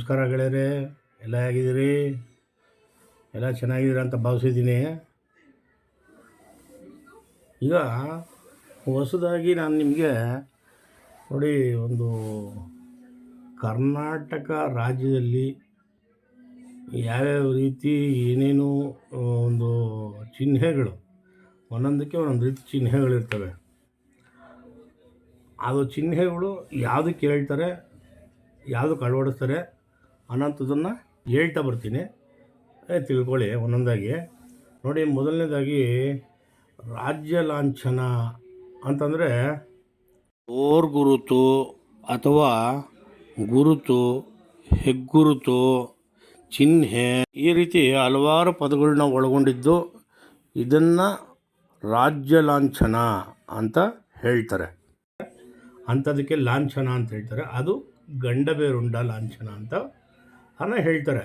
ನಮಸ್ಕಾರ ಗೆಳೆಯರೇ, ಎಲ್ಲ ಹೇಗಿದ್ದೀರಿ? ಎಲ್ಲ ಚೆನ್ನಾಗಿದ್ದೀರ ಅಂತ ಭಾವಿಸಿದ್ದೀನಿ. ಈಗ ಹೊಸದಾಗಿ ನಾನು ನಿಮಗೆ ನೋಡಿ, ಒಂದು ಕರ್ನಾಟಕ ರಾಜ್ಯದಲ್ಲಿ ಯಾವ್ಯಾವ ರೀತಿ ಏನೇನು ಒಂದು ಚಿಹ್ನೆಗಳು, ಒಂದೊಂದಕ್ಕೆ ಒಂದೊಂದು ರೀತಿ ಚಿಹ್ನೆಗಳಿರ್ತವೆ. ಅದು ಚಿಹ್ನೆಗಳು ಯಾವುದಕ್ಕೆ ಹೇಳ್ತಾರೆ, ಯಾವುದಕ್ಕೆ ಅಳವಡಿಸ್ತಾರೆ ಅನ್ನೋಂಥದ್ದನ್ನು ಹೇಳ್ತಾ ಬರ್ತೀನಿ, ತಿಳ್ಕೊಳ್ಳಿ ಒಂದೊಂದಾಗಿ. ನೋಡಿ, ಮೊದಲನೇದಾಗಿ ರಾಜ್ಯ ಲಾಂಛನ ಅಂತಂದರೆ ಗುರುತು ಅಥವಾ ಗುರುತು, ಹೆಗ್ಗುರುತು, ಚಿಹ್ನೆ, ಈ ರೀತಿ ಹಲವಾರು ಪದಗಳನ್ನ ಒಳಗೊಂಡಿದ್ದು ಇದನ್ನು ರಾಜ್ಯ ಲಾಂಛನ ಅಂತ ಹೇಳ್ತಾರೆ. ಅಂಥದಕ್ಕೆ ಲಾಂಛನ ಅಂತ ಹೇಳ್ತಾರೆ. ಅದು ಗಂಡಬೇರುಂಡ ಲಾಂಛನ ಅಂತ ಹೇಳ್ತಾರೆ.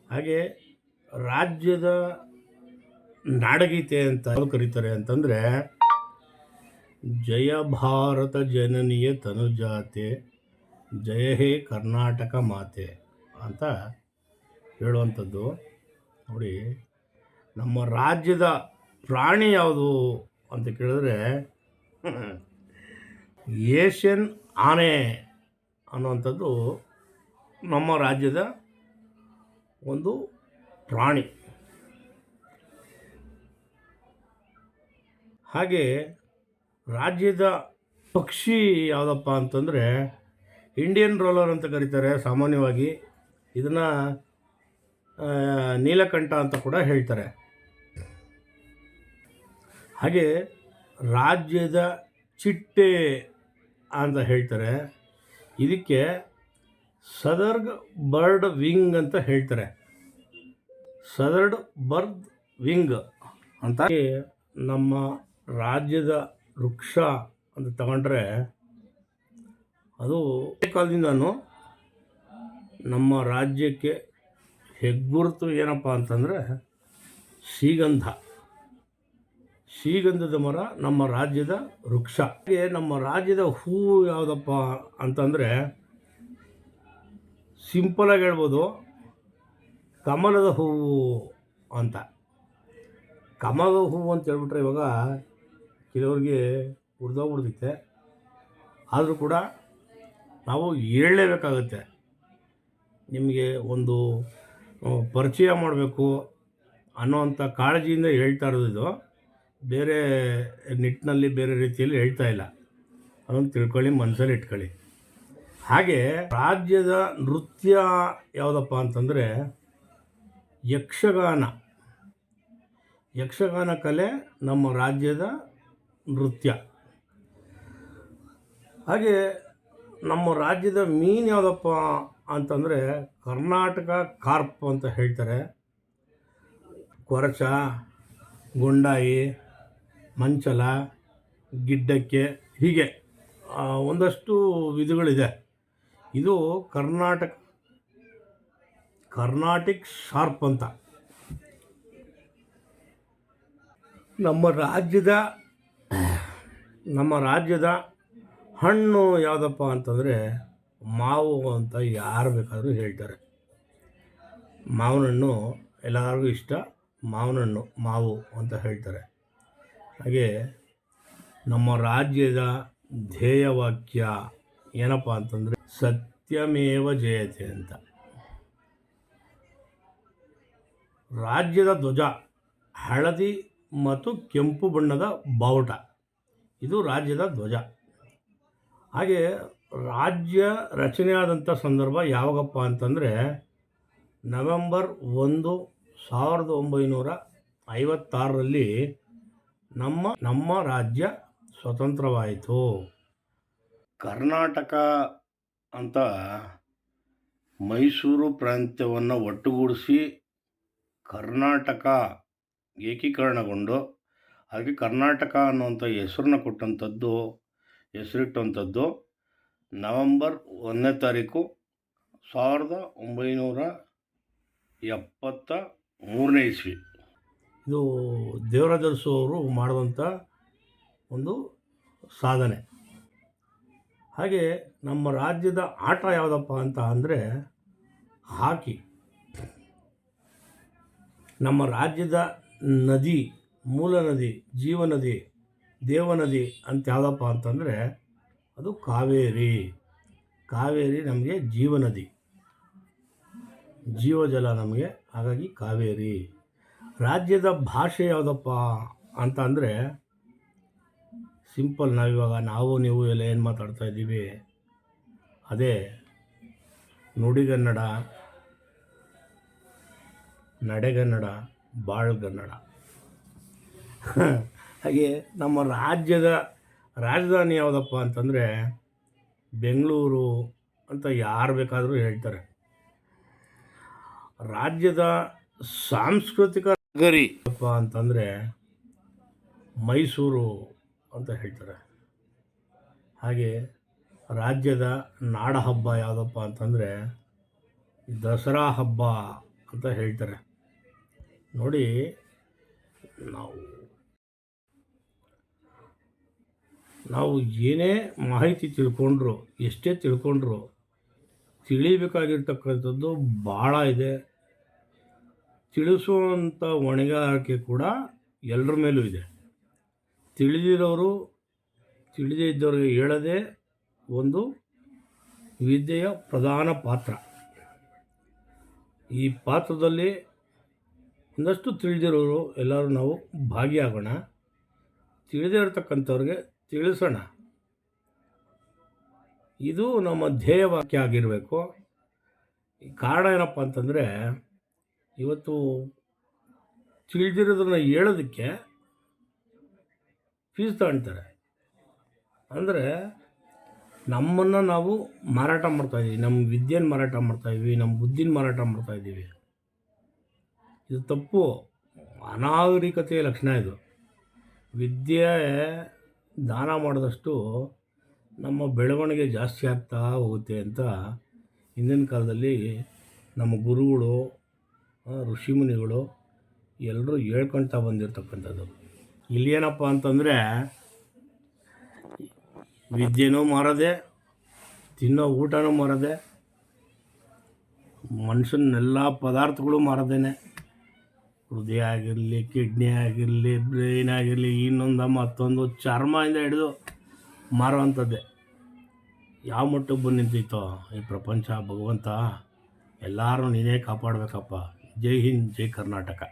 ಹಾಗೆ ರಾಜ್ಯದ ನಾಡಗೀತೆ ಅಂತ ಕರೀತಾರೆ ಅಂತಂದರೆ ಜಯ ಭಾರತ ಜನನಿಯ ತನುಜಾತೆ, ಜಯ ಹೇ ಕರ್ನಾಟಕ ಮಾತೆ ಅಂತ ಹೇಳುವಂಥದ್ದು. ನೋಡಿ, ನಮ್ಮ ರಾಜ್ಯದ ಪ್ರಾಣಿ ಯಾವುದು ಅಂತ ಕೇಳಿದ್ರೆ ಏಷ್ಯನ್ ಆನೆ ಅನ್ನುವಂಥದ್ದು ನಮ್ಮ ರಾಜ್ಯದ ಒಂದು ಪ್ರಾಣಿ. ಹಾಗೆ ರಾಜ್ಯದ ಪಕ್ಷಿ ಯಾವುದಪ್ಪ ಅಂತಂದರೆ ಇಂಡಿಯನ್ ರೋಲರ್ ಅಂತ ಕರೀತಾರೆ ಸಾಮಾನ್ಯವಾಗಿ. ಇದನ್ನು ನೀಲಕಂಠ ಅಂತ ಕೂಡ ಹೇಳ್ತಾರೆ. ಹಾಗೆ ರಾಜ್ಯದ ಚಿಟ್ಟೆ ಅಂತ ಹೇಳ್ತಾರೆ. ಇದಕ್ಕೆ ಸದರ್ನ್ ಬರ್ಡ್ ವಿಂಗ್ ಅಂತ ಹೇಳ್ತಾರೆ. ಸದರ್ನ್ ಬರ್ಡ್ ವಿಂಗ್ ಅಂತ. ನಮ್ಮ ರಾಜ್ಯದ ವೃಕ್ಷ ಅಂತ ತಗೊಂಡ್ರೆ ಅದು ಕಾಲದಿಂದನೂ ನಮ್ಮ ರಾಜ್ಯಕ್ಕೆ ಹೆಗ್ಗುರುತು ಏನಪ್ಪ ಅಂತಂದರೆ ಶ್ರೀಗಂಧದ ಮರ ನಮ್ಮ ರಾಜ್ಯದ ವೃಕ್ಷ. ಹಾಗೆ ನಮ್ಮ ರಾಜ್ಯದ ಹೂವು ಯಾವುದಪ್ಪ ಅಂತಂದರೆ ಸಿಂಪಲಾಗಿ ಹೇಳ್ಬೋದು, ಕಮಲದ ಹೂವು ಅಂತ. ಕಮಲದ ಹೂವು ಅಂತ ಹೇಳ್ಬಿಟ್ರೆ ಇವಾಗ ಕೆಲವ್ರಿಗೆ ಉರಿದೋಗ್ಬಿಡ್ತೈತೆ. ಆದರೂ ಕೂಡ ನಾವು ಹೇಳಲೇಬೇಕಾಗುತ್ತೆ. ನಿಮಗೆ ಒಂದು ಪರಿಚಯ ಮಾಡಬೇಕು ಅನ್ನೋವಂಥ ಕಾಳಜಿಯಿಂದ ಹೇಳ್ತಾ ಇರೋದು. ಇದು ಬೇರೆ ನಿಟ್ಟಿನಲ್ಲಿ ಬೇರೆ ರೀತಿಯಲ್ಲಿ ಹೇಳ್ತಾ ಇಲ್ಲ, ಅದನ್ನು ತಿಳ್ಕೊಳ್ಳಿ, ಮನಸ್ಸಲ್ಲಿ ಇಟ್ಕೊಳ್ಳಿ. ಹಾಗೆ ರಾಜ್ಯದ ನೃತ್ಯ ಯಾವುದಪ್ಪ ಅಂತಂದರೆ ಯಕ್ಷಗಾನ ಕಲೆ ನಮ್ಮ ರಾಜ್ಯದ ನೃತ್ಯ. ಹಾಗೆ ನಮ್ಮ ರಾಜ್ಯದ ಮೀನು ಯಾವುದಪ್ಪ ಅಂತಂದರೆ ಕರ್ನಾಟಕ ಕಾರ್ಪ್ ಅಂತ ಹೇಳ್ತಾರೆ. ಕೊರಚ, ಗುಂಡಾಯಿ, ಮಂಚಲ, ಗಿಡ್ಡಕ್ಕೆ, ಹೀಗೆ ಒಂದಷ್ಟು ವಿಧಗಳಿದೆ. ಇದು ಕರ್ನಾಟಿಕ್ ಶಾರ್ಪ್ ಅಂತ. ನಮ್ಮ ರಾಜ್ಯದ ಹಣ್ಣು ಯಾವುದಪ್ಪ ಅಂತಂದರೆ ಮಾವು ಅಂತ ಯಾರು ಬೇಕಾದರೂ ಹೇಳ್ತಾರೆ. ಮಾವಿನ ಹಣ್ಣು ಎಲ್ಲರಿಗೂ ಇಷ್ಟ, ಮಾವಿನ ಮಾವು ಅಂತ ಹೇಳ್ತಾರೆ. ಹಾಗೆ ನಮ್ಮ ರಾಜ್ಯದ ಧ್ಯೇಯವಾಕ್ಯ ಏನಪ್ಪ ಅಂತಂದರೆ ಸತ್ಯಮೇವ ಜಯತೆ ಅಂತ. ರಾಜ್ಯದ ಧ್ವಜ ಹಳದಿ ಮತ್ತು ಕೆಂಪು ಬಣ್ಣದ ಬಾವುಟ, ಇದು ರಾಜ್ಯದ ಧ್ವಜ. ಹಾಗೆ ರಾಜ್ಯ ರಚನೆಯಾದಂಥ ಸಂದರ್ಭ ಯಾವಾಗಪ್ಪ ಅಂತಂದರೆ ನವೆಂಬರ್ 1, 1956ರಲ್ಲಿ ನಮ್ಮ ರಾಜ್ಯ ಸ್ವತಂತ್ರವಾಯಿತು. ಕರ್ನಾಟಕ ಅಂತ ಮೈಸೂರು ಪ್ರಾಂತ್ಯವನ್ನು ಒಟ್ಟುಗೂಡಿಸಿ ಕರ್ನಾಟಕ ಏಕೀಕರಣಗೊಂಡು ಅದಕ್ಕೆ ಕರ್ನಾಟಕ ಅನ್ನುವಂಥ ಹೆಸರಿಟ್ಟಂಥದ್ದು ನವೆಂಬರ್ 1ನೇ ತಾರೀಕು 1973ನೇ ಇಸ್ವಿ. ಇದು ದೇವರಾಜ ಅರಸು ಅವರು ಮಾಡಿದಂಥ ಒಂದು ಸಾಧನೆ. ಹಾಗೆ ನಮ್ಮ ರಾಜ್ಯದ ಆಟ ಯಾವುದಪ್ಪ ಅಂತ ಅಂದರೆ ಹಾಕಿ ನಮ್ಮ ರಾಜ್ಯದ ನದಿ, ಮೂಲ ನದಿ, ಜೀವನದಿ, ದೇವನದಿ ಅಂತ ಯಾವುದಪ್ಪ ಅಂತಂದರೆ ಅದು ಕಾವೇರಿ. ಕಾವೇರಿ ನಮಗೆ ಜೀವನದಿ, ಜೀವಜಲ ನಮಗೆ, ಹಾಗಾಗಿ ಕಾವೇರಿ. ರಾಜ್ಯದ ಭಾಷೆ ಯಾವುದಪ್ಪ ಅಂತ ಅಂದರೆ ಸಿಂಪಲ್, ನಾವಿವಾಗ ನೀವು ಎಲ್ಲ ಏನು ಮಾತಾಡ್ತಾ ಇದ್ದೀವಿ ಅದೇ ನುಡಿಗನ್ನಡ, ನಡೆಗನ್ನಡ, ಬಾಳ್ಗನ್ನಡ. ಹಾಗೆ ನಮ್ಮ ರಾಜ್ಯದ ರಾಜಧಾನಿ ಯಾವುದಪ್ಪ ಅಂತಂದರೆ ಬೆಂಗಳೂರು ಅಂತ ಯಾರು ಬೇಕಾದರೂ ಹೇಳ್ತಾರೆ. ರಾಜ್ಯದ ಸಾಂಸ್ಕೃತಿಕ ನಗರಿ ಅಪ್ಪ ಅಂತಂದರೆ ಮೈಸೂರು ಅಂತ ಹೇಳ್ತಾರೆ. ಹಾಗೆ ರಾಜ್ಯದ ನಾಡ ಹಬ್ಬ ಯಾವುದಪ್ಪ ಅಂತಂದರೆ ದಸರಾ ಹಬ್ಬ ಅಂತ ಹೇಳ್ತಾರೆ. ನೋಡಿ, ನಾವು ಏನೇ ಮಾಹಿತಿ ತಿಳ್ಕೊಂಡ್ರು, ಎಷ್ಟೇ ತಿಳ್ಕೊಂಡ್ರು, ತಿಳಿಬೇಕಾಗಿರ್ತಕ್ಕಂಥದ್ದು ಭಾಳ ಇದೆ. ತಿಳಿಸುವಂಥ ಹೊಣೆಗಾರಿಕೆ ಕೂಡ ಎಲ್ಲರ ಮೇಲೂ ಇದೆ. ತಿಳಿದಿರೋರು ತಿಳಿದೇ ಇದ್ದವ್ರಿಗೆ ಹೇಳೋದೇ ಒಂದು ವಿದ್ಯೆಯ ಪ್ರಧಾನ ಪಾತ್ರ. ಈ ಪಾತ್ರದಲ್ಲಿ ಒಂದಷ್ಟು ತಿಳಿದಿರೋರು ಎಲ್ಲರೂ ನಾವು ಭಾಗಿಯಾಗೋಣ, ತಿಳಿದೇ ಇರತಕ್ಕಂಥವ್ರಿಗೆ ತಿಳಿಸೋಣ. ಇದು ನಮ್ಮ ಧ್ಯೇಯವಾಕ್ಯ ಆಗಿರಬೇಕು. ಕಾರಣ ಏನಪ್ಪ ಅಂತಂದರೆ ಇವತ್ತು ತಿಳಿದಿರೋದನ್ನ ಹೇಳೋದಕ್ಕೆ ಫೀಸ್ ತಗೊಳ್ತಾರೆ. ಅಂದರೆ ನಮ್ಮನ್ನು ನಾವು ಮಾರಾಟ ಮಾಡ್ತಾಯಿದ್ದೀವಿ, ನಮ್ಮ ವಿದ್ಯೆನ ಮಾರಾಟ ಮಾಡ್ತಾಯಿದ್ವಿ, ನಮ್ಮ ಬುದ್ಧಿನ ಮಾರಾಟ ಮಾಡ್ತಾಯಿದ್ದೀವಿ. ಇದು ತಪ್ಪು, ಅನಾಗರಿಕತೆಯ ಲಕ್ಷಣ ಇದು. ವಿದ್ಯೆ ದಾನ ಮಾಡಿದಷ್ಟು ನಮ್ಮ ಬೆಳವಣಿಗೆ ಜಾಸ್ತಿ ಆಗ್ತಾ ಹೋಗುತ್ತೆ ಅಂತ ಹಿಂದಿನ ಕಾಲದಲ್ಲಿ ನಮ್ಮ ಗುರುಗಳು, ಋಷಿಮುನಿಗಳು ಎಲ್ಲರೂ ಹೇಳ್ಕೊಳ್ತಾ ಬಂದಿರತಕ್ಕಂಥದ್ದು. ಇಲ್ಲೇನಪ್ಪ ಅಂತಂದರೆ ವಿದ್ಯೆನೂ ಮಾರದೆ, ತಿನ್ನೋ ಊಟನೂ ಮಾರದೆ, ಮನುಷ್ಯನೆಲ್ಲ ಪದಾರ್ಥಗಳು ಮಾರದೇನೆ. ಹೃದಯ ಆಗಿರಲಿ, ಕಿಡ್ನಿ ಆಗಿರಲಿ, ಬ್ರೈನ್ ಆಗಿರಲಿ, ಇನ್ನೊಂದು ಮತ್ತೊಂದು, ಚರ್ಮದಿಂದ ಹಿಡಿದು ಮಾರುವಂಥದ್ದೇ. ಯಾವ ಮಟ್ಟಕ್ಕೆ ಬಂದು ನಿಂತಿತ್ತೋ ಈ ಪ್ರಪಂಚ, ಭಗವಂತ ಎಲ್ಲರೂ ನೀನೇ ಕಾಪಾಡಬೇಕಪ್ಪ. ಜೈ ಹಿಂದ್, ಜೈ ಕರ್ನಾಟಕ.